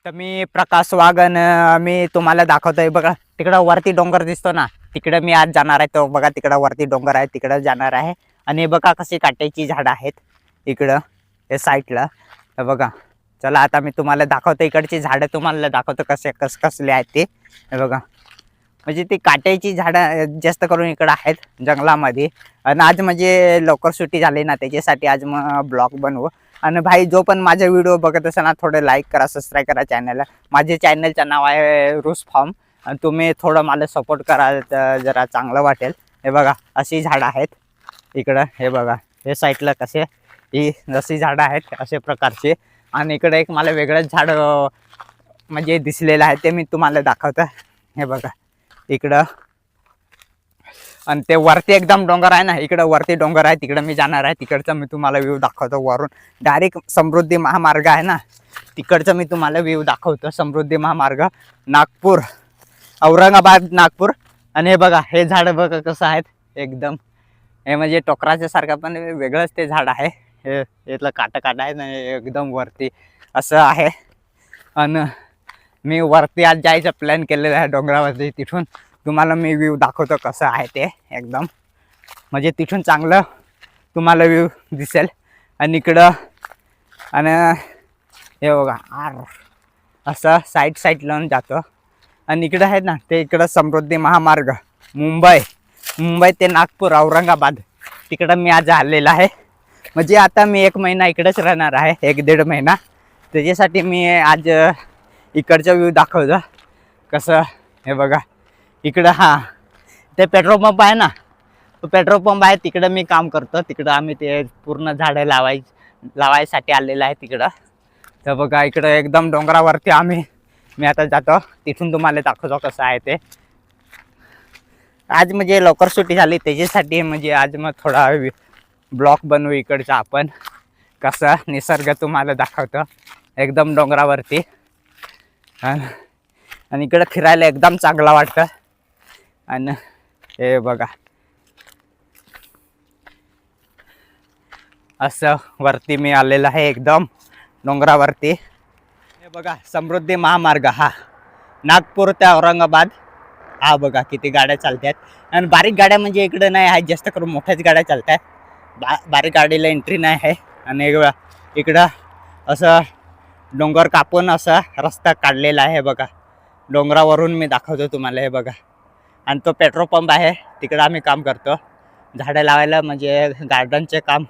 तर मी प्रकाश वागन मी तुम्हाला दाखवतोय बघा. तिकडं वरती डोंगर दिसतो ना, तिकडे मी आज जाणार आहे. तो बघा तिकडं वरती डोंगर आहे, तिकडं जाणार आहे. आणि बघा कशी काट्याची झाडं आहेत इकडं हे साईडला. तर बघा, चला आता मी तुम्हाला दाखवतो. इकडची झाडं तुम्हाला दाखवतो कसले आहेत ते. हे बघा, म्हणजे ती काट्याची झाडं जास्त करून इकडं आहेत जंगलामध्ये. आणि आज म्हणजे लवकर सुट्टी झाली ना, त्याच्यासाठी आज मग ब्लॉग बनवू. आणि भाई जो पण माझा व्हिडिओ बघत असेल ना, थोडं लाईक करा, सबस्क्राईब करा चॅनलला. माझे चॅनलचं नाव आहे रूस फार्म. आणि तुम्ही थोडं मला सपोर्ट करा तर जरा चांगलं वाटेल. हे बघा अशी झाडं आहेत इकडं. हे बघा हे साईडला कसे ही जशी झाडं आहेत असे प्रकारचे. आणि इकडे एक मला वेगळंच झाड म्हणजे दिसलेलं आहे, ते मी तुम्हाला दाखवतो. हे बघा इकडं. आणि ते वरती एकदम डोंगर आहे ना, इकडं वरती डोंगर आहे, तिकडं मी जाणार आहे. तिकडचं मी तुम्हाला व्ह्यू दाखवतो वरून. डायरेक्ट समृद्धी महामार्ग आहे ना, तिकडचं मी तुम्हाला व्ह्यू दाखवतो. समृद्धी महामार्ग नागपूर, औरंगाबाद नागपूर. आणि हे बघा हे झाड बघा कसं आहेत एकदम. हे म्हणजे टोकराच्या सारखं पण वेगळंच ते झाड आहे. हे इथलं काटा आहे ना, एकदम वरती असं आहे. आणि मी वरती आज जायचं प्लॅन केलेलं आहे डोंगरावरती. तिथून तुम्हाला मी व्ह्यू दाखवतो कसं आहे ते एकदम. म्हणजे तिथून चांगलं तुम्हाला व्ह्यू दिसेल. आणि इकडं आणि हे बघा असं साईड लावून जातं. आणि इकडं आहे ना ते इकडं समृद्धी महामार्ग मुंबई ते नागपूर औरंगाबाद, तिकडं मी आज आलेला आहे. म्हणजे आता मी 1 महिना इकडेच राहणार आहे, 1-1.5 महिना. त्याच्यासाठी मी आज इकडचं व्ह्यू दाखवतो कसं. हे बघा इकडं ते पेट्रोल पंप आहे ना, तो पेट्रोल पंप आहे तिकडं मी काम करतो. तिकडं आम्ही ते पूर्ण झाडं लावायसाठी आलेलं आहे तिकडं. तर बघा इकडं एकदम डोंगरावरती मी आता जातो. तिथून तुम्हाला दाखवतो कसं आहे ते. आज म्हणजे लवकर सुट्टी झाली त्याच्यासाठी म्हणजे आज मग थोडा ब्लॉग बनवू इकडचा आपण. कसं निसर्ग तुम्हाला दाखवतो एकदम डोंगरावरती. आणि इकडं फिरायला एकदम चांगलं वाटतं. आणि हे बघा असं वरती मी आलेलं आहे एकदम डोंगरावरती. हे बघा समृद्धी महामार्ग हा नागपूर ते औरंगाबाद. हा बघा किती गाड्या चालतात. आणि बारीक गाड्या म्हणजे इकडं नाही आहेत, जास्त करून मोठ्याच गाड्या चालतात. बारीक गाडीला एंट्री नाही आहे. आणि इकडं असं डोंगर कापून असा रस्ता काढलेला आहे बघा. डोंगरावरून मी दाखवतो तुम्हाला. हे बघा. आणि तो पेट्रोल पंप आहे, तिकडं आम्ही काम करतो. झाडं लावायला म्हणजे गार्डनचे काम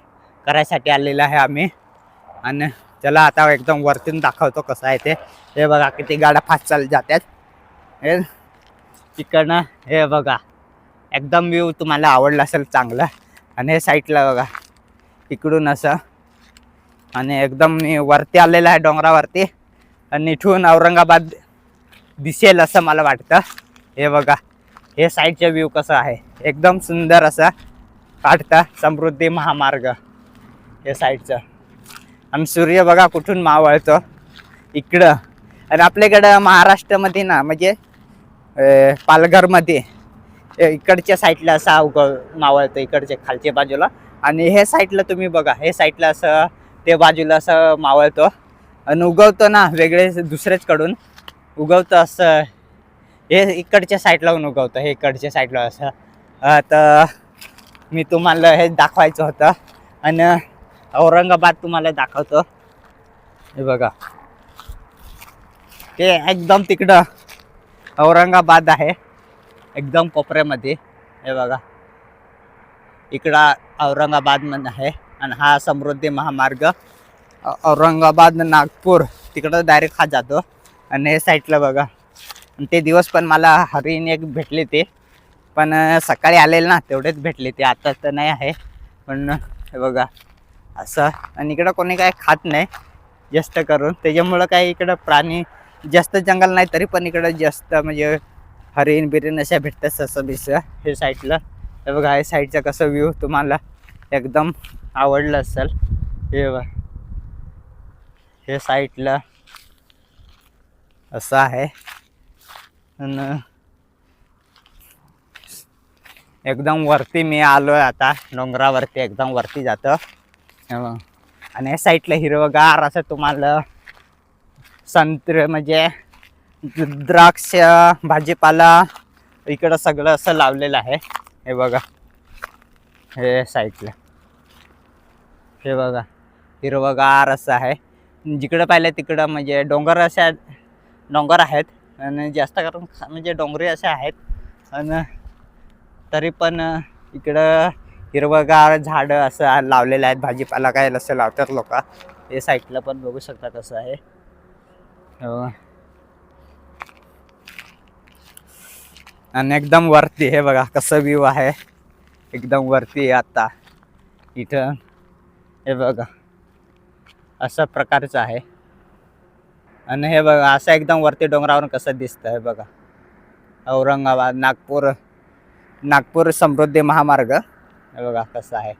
करायसाठी आलेलं आहे आम्ही. आणि चला आता एकदम वरतून दाखवतो कसं आहे ते. हे बघा किती गाड्या फास्ट चालत जातात. हे तिकडनं हे बघा एकदम व्ह्यू तुम्हाला आवडला असेल चांगलं. आणि हे साईडला बघा इकडून असं. आणि एकदम मी वरती आलेलं आहे डोंगरावरती. आणि इथून औरंगाबाद दिसेल असं मला वाटतं. हे बघा हे साईडचं व्ह्यू कसं आहे एकदम सुंदर असं काढतं समृद्धी महामार्ग हे साईडचं. आणि सूर्य बघा कुठून मावळतो इकडं. आणि आपल्याकडं महाराष्ट्रामध्ये ना म्हणजे पालघरमध्ये इकडच्या साईडला असा मावळतं इकडच्या खालच्या बाजूला. आणि हे साईडला तुम्ही बघा, हे साईडला असं ते बाजूला असं मावळतो. आणि उगवतो ना वेगळे दुसरेच कडून उगवतं असं. हे इकडच्या साईडला उगवतं, हे इकडच्या साईडला असं. तर मी तुम्हाला हे दाखवायचं होतं. आणि औरंगाबाद तुम्हाला दाखवतो. हे बघा ते एकदम तिकडं औरंगाबाद आहे एकदम कोपऱ्यामध्ये. हे बघा इकडं औरंगाबादमध्ये आहे. आणि हा समृद्धी महामार्ग औरंगाबाद नागपूर तिकडं डायरेक्ट हा जातो. आणि हे साईडला बघा. आणि ते दिवस पण मला हरिण एक भेटले ते पण सकाळी आलेलं ना तेवढेच भेटले ते, आता तर नाही आहे. पण हे बघा असं. आणि इकडं कोणी काय खात नाही जास्त करून, त्याच्यामुळं काय इकडं प्राणी जास्त जंगल नाही, तरी पण इकडं जास्त म्हणजे हरिण बिरीण अशा भेटतात ससं बिसं हे साईडला. हे बघा हे साईडचं कसं व्ह्यू तुम्हाला एकदम आवडलं असेल. हे बघा हे साईडला असं आहे. आणि एकदम वरती मी आलो आहे आता डोंगरावरती, एकदम वरती जातं. आणि या साईडला हिरवगार असं तुम्हाला संत्र म्हणजे द्राक्ष, भाजीपाला इकडं सगळं असं लावलेलं आहे. हे बघा, हे साईडला हे बघा हिरवगार असं आहे. जिकडं पाहिलं तिकडं म्हणजे डोंगर आहेत आणि जास्त करून म्हणजे डोंगरी असे आहेत. आणि तरी पण इकडं हिरवगार झाडं असं लावलेलं आहेत. भाजीपाला काय असं लावतात लोक. हे साईडला पण बघू शकता कसं आहे. आणि एकदम वरती हे बघा कसं व्ह्यू आहे. एकदम वरती आता इथं हे बघा अशा प्रकारचं आहे. आणि हे बघा असं एकदम वरती डोंगरावरून कसं दिसतं हे बघा. औरंगाबाद नागपूर समृद्धी महामार्ग हे बघा कसं आहे.